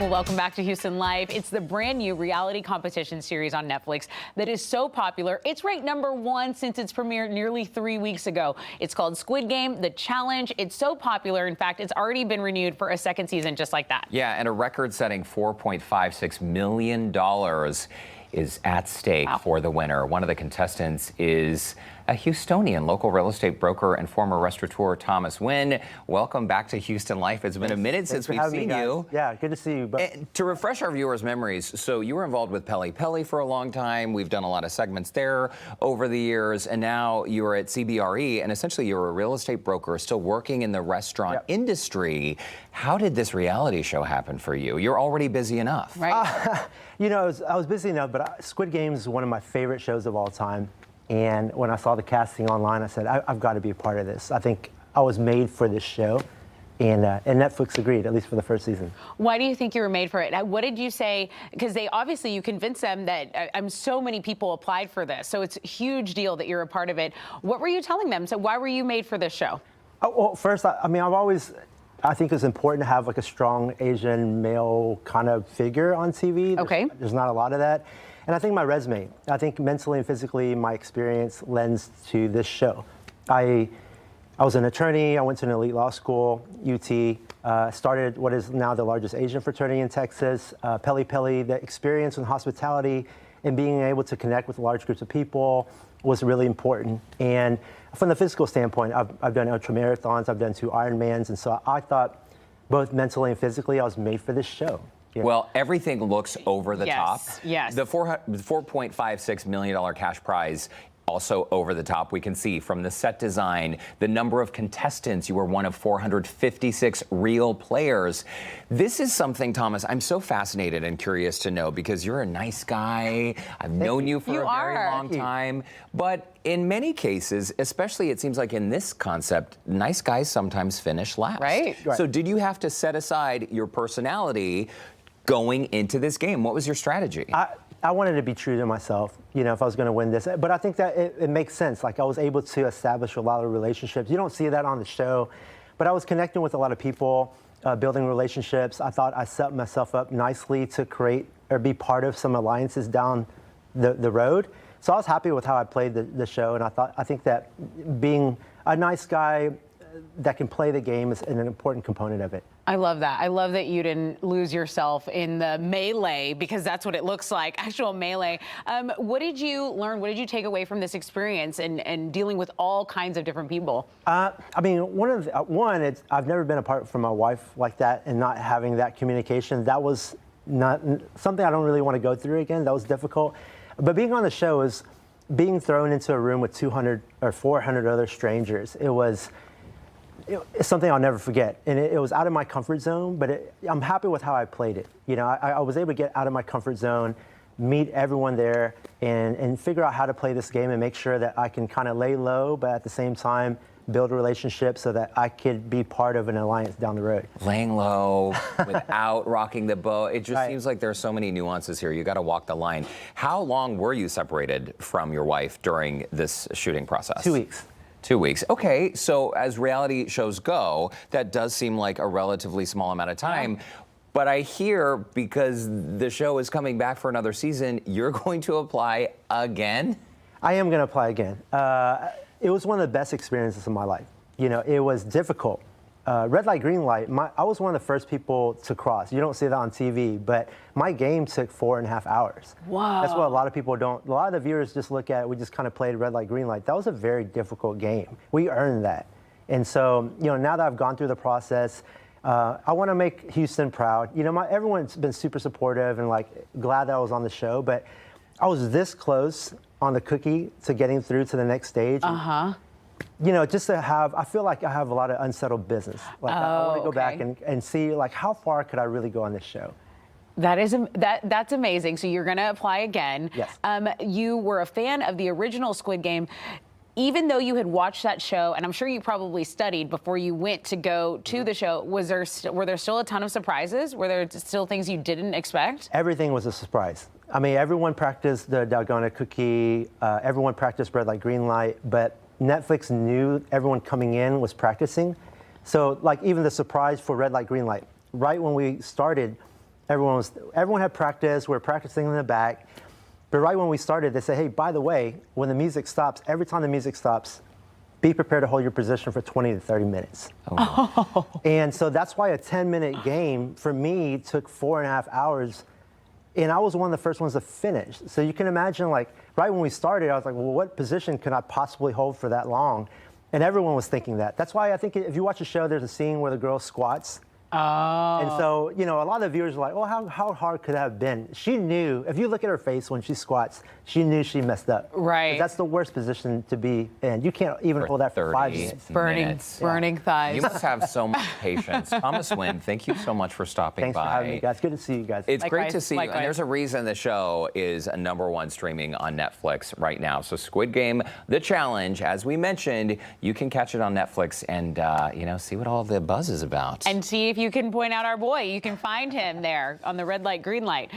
Well, welcome back to Houston Life. It's the brand new reality competition series on Netflix that is so popular. It's ranked #1 since its premiere nearly 3 weeks ago. It's called Squid Game, The Challenge. It's so popular. In fact, it's already been renewed for a second season just like that. Yeah, and a record-setting $4.56 million is at stake for the winner. One of the contestants is a Houstonian, local real estate broker and former restaurateur Thomas Nguyen. Welcome back to Houston Life. It's been a minute since we've seen you. Yeah, good to see you. And to refresh our viewers' memories, so you were involved with Peli Peli for a long time. We've done a lot of segments there over the years, and now you are at CBRE, and essentially you're a real estate broker still working in the restaurant industry. How did this reality show happen for you? You're already busy enough. Right. You know, I was busy enough, but Squid Game is one of my favorite shows of all time. And when I saw the casting online, I said, I've got to be a part of this. I think I was made for this show. And Netflix agreed, at least for the first season. Why do you think you were made for it? What did you say? Because you convinced them that so many people applied for this. So it's a huge deal that you're a part of it. What were you telling them? So why were you made for this show? Oh, well, first, I think it's important to have like a strong Asian male kind of figure on TV. There's not a lot of that. And I think my resume, I think mentally and physically, my experience lends to this show. I was an attorney. I went to an elite law school, UT, started what is now the largest Asian fraternity in Texas. Peli Peli, the experience in hospitality and being able to connect with large groups of people was really important. And from the physical standpoint, I've done ultramarathons, I've done 2 Ironmans, and so I thought both mentally and physically I was made for this show. Yeah. Well, everything looks over the top. Yes. The $4.56 million cash prize, also over the top. We can see from the set design, the number of contestants. You were one of 456 real players. This is something, Thomas, I'm so fascinated and curious to know because you're a nice guy. I've known you for a very long time. But in many cases, especially it seems like in this concept, nice guys sometimes finish last. Right. So did you have to set aside your personality going into this game? What was your strategy? I wanted to be true to myself, you know, if I was going to win this. But I think that it makes sense. Like I was able to establish a lot of relationships. You don't see that on the show, but I was connecting with a lot of people, building relationships. I thought I set myself up nicely to create or be part of some alliances down the road. So I was happy with how I played the show, and I think that being a nice guy that can play the game is an important component of it. I love that. I love that you didn't lose yourself in the melee, because that's what it looks like, actual melee. What did you learn? What did you take away from this experience and dealing with all kinds of different people? I mean, I've never been apart from my wife like that and not having that communication. That was not something I don't really want to go through again. That was difficult. But being on the show is being thrown into a room with 200 or 400 other strangers. It's something I'll never forget. And it was out of my comfort zone, but I'm happy with how I played it. You know, I was able to get out of my comfort zone, meet everyone there, and figure out how to play this game and make sure that I can kind of lay low, but at the same time, build a relationship so that I could be part of an alliance down the road. Laying low without rocking the boat. It just seems like there's so many nuances here. You got to walk the line. How long were you separated from your wife during this shooting process? 2 weeks. 2 weeks. Okay, so as reality shows go, that does seem like a relatively small amount of time. But I hear, because the show is coming back for another season, you're going to apply again? I am going to apply again. It was one of the best experiences of my life. You know, it was difficult. Red light, green light, I was one of the first people to cross. You don't see that on TV, but my game took 4.5 hours. Wow. That's what a lot of people don't. A lot of the viewers just look at it, we just kind of played red light, green light. That was a very difficult game. We earned that. And so, you know, now that I've gone through the process, I want to make Houston proud. You know, everyone's been super supportive and like glad that I was on the show, but I was this close on the cookie to getting through to the next stage. You know, just to have, I feel like I have a lot of unsettled business. Like I want to go back and see like how far could I really go on this show. That's amazing. So you're going to apply again. Yes. You were a fan of the original Squid Game. Even though you had watched that show, and I'm sure you probably studied before you went to go to the show, were there still a ton of surprises? Were there still things you didn't expect? Everything was a surprise. I mean, everyone practiced the Dalgona cookie. Everyone practiced red light, green light. But Netflix knew everyone coming in was practicing. So, like, even the surprise for red light, green light. Right when we started, Everyone had practice. We were practicing in the back. But right when we started, they said, hey, by the way, when the music stops, every time the music stops, be prepared to hold your position for 20 to 30 minutes. Oh. And so that's why a 10-minute game for me took 4.5 hours. And I was one of the first ones to finish. So you can imagine, like, right when we started, I was like, well, what position can I possibly hold for that long? And everyone was thinking that. That's why I think if you watch the show, there's a scene where the girl squats. Oh. And so, a lot of the viewers were like, oh, how hard could that have been? She knew, if you look at her face when she squats, she knew she messed up. Right. That's the worst position to be in. You can't even hold that for 5 minutes. Burning thighs. You must have so much patience. Thomas Nguyen, thank you so much for stopping Thanks by. for having me, guys. Good to see you guys. It's Likewise, great to see you. likewise. And there's a reason the show is #1 streaming on Netflix right now. So Squid Game, The Challenge, as we mentioned, you can catch it on Netflix and, see what all the buzz is about. And see if you can point out our boy. You can find him there on the red light, green light.